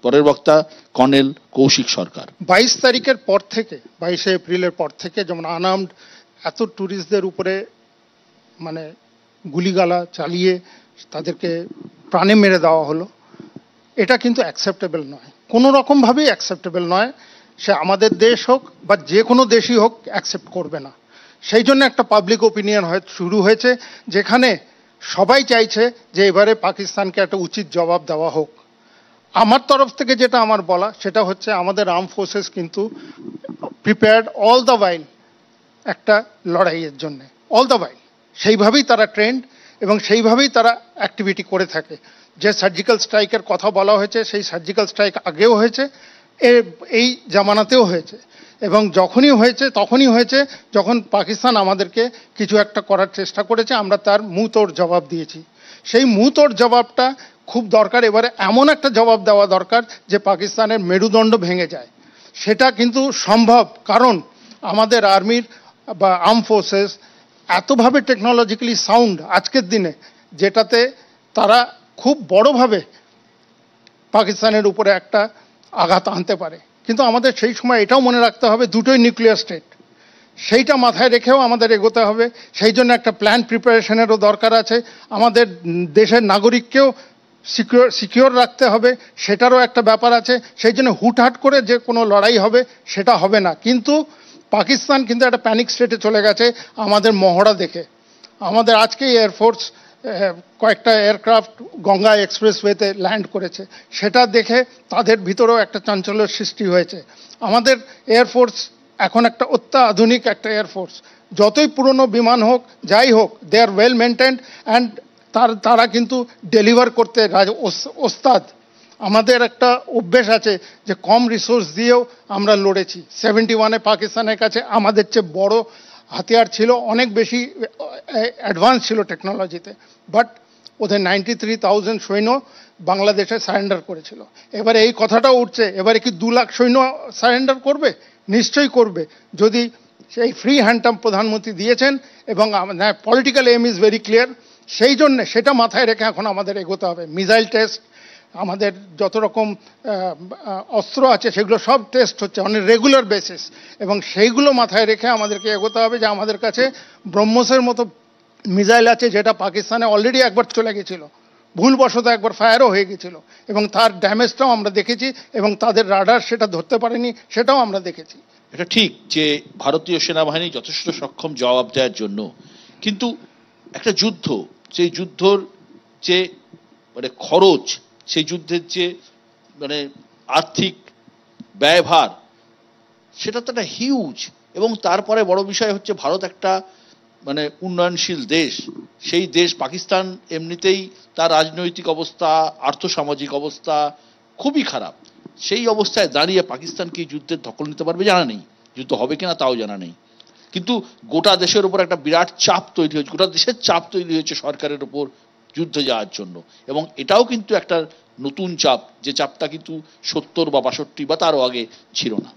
পরের বক্তা কর্নেল কৌশিক সরকার। 22 তারিখের পর থেকে 22শে এপ্রিলের পর থেকে যেমন আনআর্মড এত ট্যুরিস্টদের উপরে মানে গুলিগালা চালিয়ে তাদেরকে প্রাণে মেরে দেওয়া হলো, এটা কিন্তু অ্যাকসেপ্টেবল নয়, কোনো রকমভাবেই অ্যাকসেপ্টেবল নয়। সে আমাদের দেশ হোক বা যে কোনো দেশই হোক অ্যাকসেপ্ট করবে না। সেই জন্য একটা পাবলিক ওপিনিয়ন শুরু হয়েছে, যেখানে সবাই চাইছে যে এবারে পাকিস্তানকে একটা উচিত জবাব দেওয়া হোক। আমার তরফ থেকে যেটা আমার বলা সেটা হচ্ছে, আমাদের আর্ম ফোর্সেস কিন্তু প্রিপেয়ার্ড অল দ্য ওয়াইল একটা লড়াইয়ের জন্য, অল দ্য ওয়াইল সেইভাবেই তারা ট্রেন্ড এবং সেইভাবেই তারা অ্যাক্টিভিটি করে থাকে। যে সার্জিক্যাল স্ট্রাইকের কথা বলা হয়েছে, সেই সার্জিক্যাল স্ট্রাইক আগেও হয়েছে, এই জামানাতেও হয়েছে, এবং যখনই হয়েছে তখনই হয়েছে যখন পাকিস্তান আমাদেরকে কিছু একটা করার চেষ্টা করেছে, আমরা তার মুঁহতোড় জবাব দিয়েছি। সেই মুঁহতোড় জবাবটা খুব দরকার। এবারে এমন একটা জবাব দেওয়া দরকার যে পাকিস্তানের মেরুদণ্ড ভেঙে যায়। সেটা কিন্তু সম্ভব, কারণ আমাদের আর্মির বা আর্ম ফোর্সেস এতভাবে টেকনোলজিক্যালি সাউন্ড আজকের দিনে, যেটাতে তারা খুব বড়ভাবে পাকিস্তানের উপরে একটা আঘাত আনতে পারে। কিন্তু আমাদের সেই সময় এটাও মনে রাখতে হবে, দুটোই নিউক্লিয়ার স্টেট, সেইটা মাথায় রেখেও আমাদের এগোতে হবে। সেই জন্য একটা প্ল্যান প্রিপারেশনেরও দরকার আছে। আমাদের দেশের নাগরিককেও সিকিওর রাখতে হবে, সেটারও একটা ব্যাপার আছে। সেই জন্য হুটহাট করে যে কোনো লড়াই হবে সেটা হবে না। কিন্তু পাকিস্তান কিন্তু একটা প্যানিক স্টেটে চলে গেছে আমাদের মহড়া দেখে। আমাদের আজকে এয়ারফোর্স কয়েকটা এয়ারক্রাফট গঙ্গা এক্সপ্রেসওয়েতে ল্যান্ড করেছে, সেটা দেখে তাদের ভিতরেও একটা চাঞ্চল্যের সৃষ্টি হয়েছে। আমাদের এয়ারফোর্স এখন একটা অত্যাধুনিক একটা এয়ারফোর্স, যতই পুরনো বিমান হোক যাই হোক, দে আর ওয়েল মেনটেন্ড অ্যান্ড তারা কিন্তু ডেলিভার করতে ওস্তাদ। আমাদের একটা অভ্যেস আছে যে কম রিসোর্স দিয়েও আমরা লড়েছি। 71-এ পাকিস্তানের কাছে আমাদের চেয়ে বড় হাতিয়ার ছিল, অনেক বেশি অ্যাডভান্স ছিল টেকনোলজিতে, বাট ওদের 93,000 সৈন্য বাংলাদেশে সারেন্ডার করেছিল। এবারে এই কথাটাও উঠছে, এবারে কি 2 লাখ সৈন্য সারেন্ডার করবে? নিশ্চয়ই করবে, যদি সেই ফ্রি হ্যান্ডটাম প্রধানমন্ত্রী দিয়েছেন এবং political aim is very clear. সেই জন্য সেটা মাথায় রেখে এখন আমাদের এগোতে হবে। মিসাইল টেস্ট, আমাদের যত রকম অস্ত্র আছে সেগুলো সব টেস্ট হচ্ছে অন রেগুলার বেসিস, এবং সেইগুলো মাথায় রেখে আমাদেরকে এগোতে হবে যে আমাদের কাছে ব্রহ্মসের মতো মিসাইল আছে, যেটা পাকিস্তানে অলরেডি একবার চলে গেছিল, ভুলবশত একবার ফায়ারও হয়ে গেছিল, এবং তার ড্যামেজটাও আমরা দেখেছি, এবং তাদের রাডার সেটা ধরতে পারেনি, সেটাও আমরা দেখেছি। এটা ঠিক যে ভারতীয় সেনাবাহিনী যথেষ্ট সক্ষম জবাব দেওয়ার জন্য, কিন্তু একটা যুদ্ধ, সেই যুদ্ধর যে মানে খরচ, সেই যুদ্ধের যে মানে আর্থিক ব্যয়ভার, সেটা তো একটা হিউজ। এবং তারপরে বড় বিষয় হচ্ছে, ভারত একটা মানে উন্নয়নশীল দেশ, সেই দেশ পাকিস্তান এমনিতেই তার রাজনৈতিক অবস্থা, আর্থসামাজিক অবস্থা খুবই খারাপ। সেই অবস্থায় দাঁড়িয়ে পাকিস্তান কি যুদ্ধের দখল নিতে পারবে জানা নেই, যুদ্ধ হবে কিনা তাও জানা নেই। কিন্তু গোটা দেশের উপর একটা বিরাট চাপ তৈরি হয়েছে, গোটা দেশের চাপ তৈরি হয়েছে সরকারের উপর যুদ্ধে যাওয়ার জন্য। এবং এটাও কিন্তু একটা নতুন চাপ, যে চাপটা কিন্তু 70 বা 62 বা তারও আগে ছিল না।